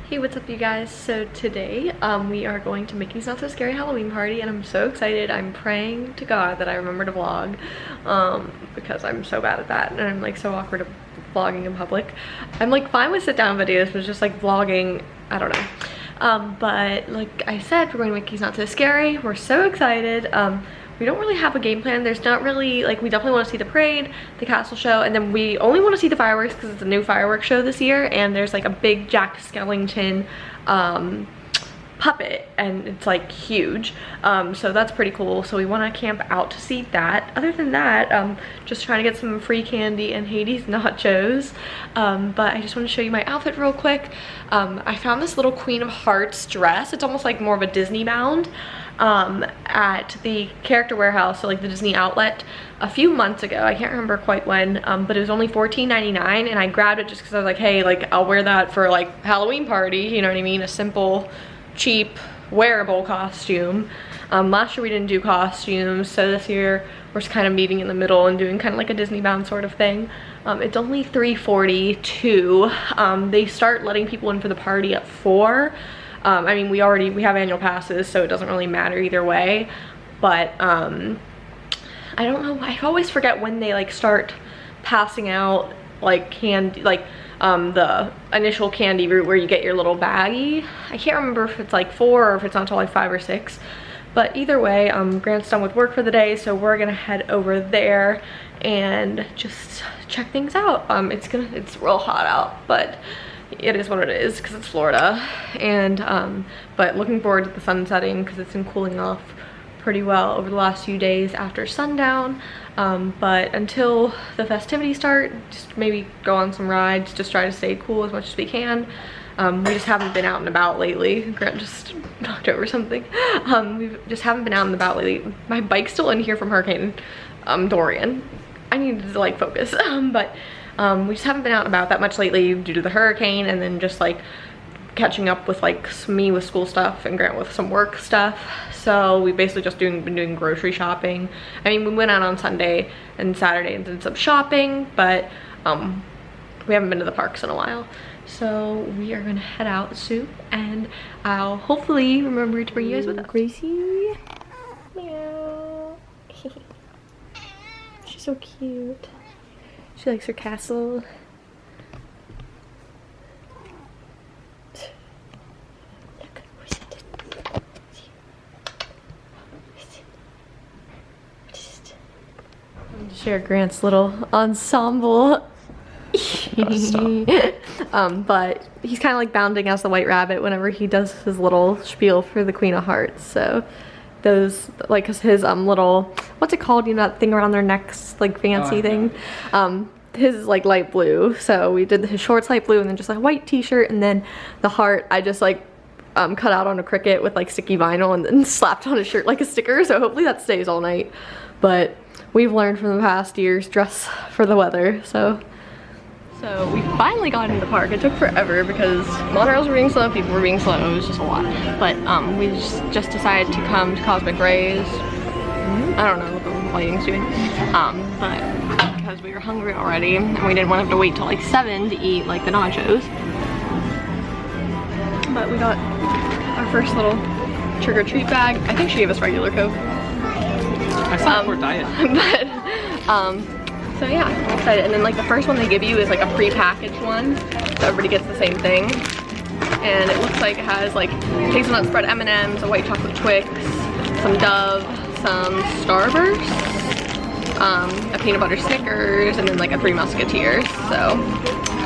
Hey, what's up you guys? So today we are going to Mickey's Not So Scary Halloween party and I'm so excited. I'm praying to God that I remember to vlog because I'm so bad at that and I'm like so awkward at vlogging in public. I'm like fine with sit down videos, but just like vlogging, I don't know. But like I said, we're going to Mickey's Not So Scary. We're so excited. We don't really have a game plan. There's not really, like, we definitely want to see the parade, the castle show, and then we only want to see the fireworks because it's a new fireworks show this year, and there's like a big Jack Skellington puppet, and it's like huge. So that's pretty cool. So we want to camp out to see that. Other than that, just trying to get some free candy and Hades nachos. But I just want to show you my outfit real quick. I found this little Queen of Hearts dress. It's almost like more of a Disney bound. At the Character Warehouse, so like the Disney outlet, a few months ago. I can't remember quite when, but it was only $14.99 and I grabbed it just because I was like, hey, like I'll wear that for like Halloween party, you know what I mean? A simple, cheap, wearable costume. Last year we didn't do costumes, so this year we're just kind of meeting in the middle and doing kind of like a Disney bound sort of thing. It's only $3.42. They start letting people in for the party at 4. I mean, we have annual passes, so it doesn't really matter either way, but I don't know, I always forget when they like start passing out like candy, like the initial candy route where you get your little baggie. I can't remember if it's like 4 or if it's not until like 5 or 6, but either way, Grant's done with work for the day, so we're gonna head over there and just check things out. It's real hot out, but it is what it is because it's Florida, and but looking forward to the sun setting because it's been cooling off pretty well over the last few days after sundown. But until the festivities start, just maybe go on some rides, just try to stay cool as much as we can. We just haven't been out and about lately. Grant just knocked over something. We just haven't been out and about lately. My bike's still in here from Hurricane Dorian. I need to like focus, but we just haven't been out and about that much lately due to the hurricane, and then just like catching up with like me with school stuff and Grant with some work stuff. So we basically just been doing grocery shopping. I mean, we went out on Sunday and Saturday and did some shopping, but we haven't been to the parks in a while. So we are gonna head out soon, and I'll hopefully remember to bring you guys with us. Gracie, meow. She's so cute. She likes her castle. Look, who's it? I'm going to share Grant's little ensemble. But he's kind of like bounding as the White Rabbit whenever he does his little spiel for the Queen of Hearts. So those, like his little, what's it called, you know, that thing around their necks, like fancy thing. His is like light blue, so we did his shorts light blue and then just like a white t-shirt, and then the heart I just like cut out on a Cricut with like sticky vinyl and then slapped on his shirt like a sticker, so hopefully that stays all night. But we've learned from the past years, dress for the weather. So we finally got into the park. It took forever because monorails were being slow, people were being slow, it was just a lot. But we just decided to come to Cosmic Rays. I don't know what the lighting's doing. But because we were hungry already and we didn't want to have to wait till like 7 to eat like the nachos. But we got our first little trick-or-treat bag. I think she gave us regular Coke. I saw for diet. So yeah, I'm excited. And then like the first one they give you is like a pre-packaged one, so everybody gets the same thing. And it looks like it has like hazelnut spread M&Ms, a white chocolate Twix, some Dove, some Starburst, a peanut butter Snickers, and then like a Three Musketeers. So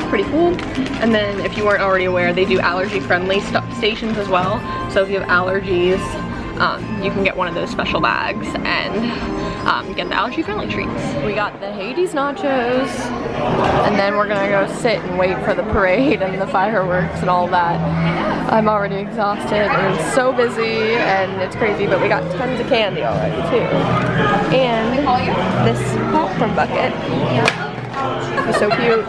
pretty cool. And then if you weren't already aware, they do allergy friendly stations as well. So if you have allergies, you can get one of those special bags and get the allergy friendly treats. We got the Hades nachos, and then we're gonna go sit and wait for the parade and the fireworks and all that. I'm already exhausted and it's so busy and it's crazy, but we got tons of candy already too. And this popcorn bucket is so cute.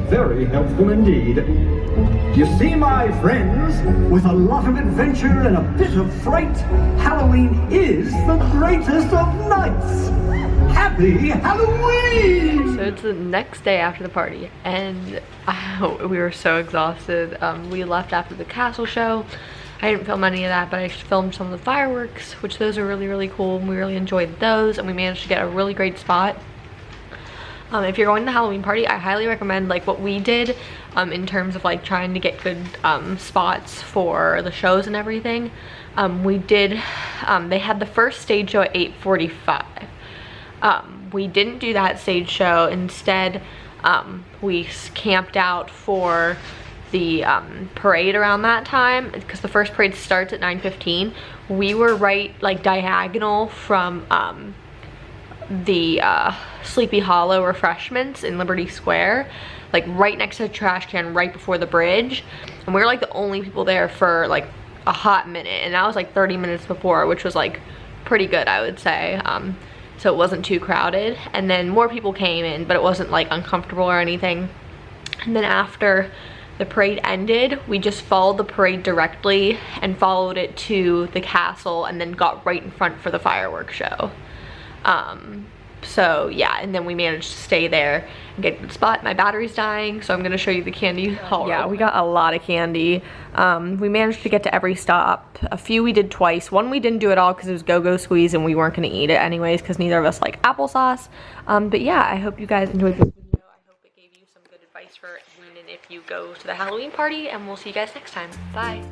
Very helpful indeed. You see, my friends, with a lot of adventure and a bit of fright, Halloween is the greatest of nights. Happy Halloween! So it's the next day after the party, and we were so exhausted. We left after the castle show. I didn't film any of that, but I filmed some of the fireworks, which those are really, really cool, and we really enjoyed those, and we managed to get a really great spot. If you're going to the Halloween party, I highly recommend like what we did in terms of like trying to get good spots for the shows and everything. They had the first stage show at 8:45. We didn't do that stage show. Instead, we camped out for the parade around that time because the first parade starts at 9:15. We were right like diagonal from the Sleepy Hollow refreshments in Liberty Square, like right next to the trash can right before the bridge, and we were like the only people there for like a hot minute, and that was like 30 minutes before, which was like pretty good, I would say. So it wasn't too crowded, and then more people came in, but it wasn't like uncomfortable or anything. And then after the parade ended, we just followed the parade directly and followed it to the castle, and then got right in front for the fireworks show. So yeah, and then we managed to stay there and get a good spot. My battery's dying, so I'm gonna show you the candy haul. Yeah, we got a lot of candy. We managed to get to every stop. A few we did twice. One we didn't do at all because it was Go-Go Squeeze and we weren't gonna eat it anyways because neither of us like applesauce. But yeah, I hope you guys enjoyed this video. I hope it gave you some good advice for when and if you go to the Halloween party, and we'll see you guys next time. Bye.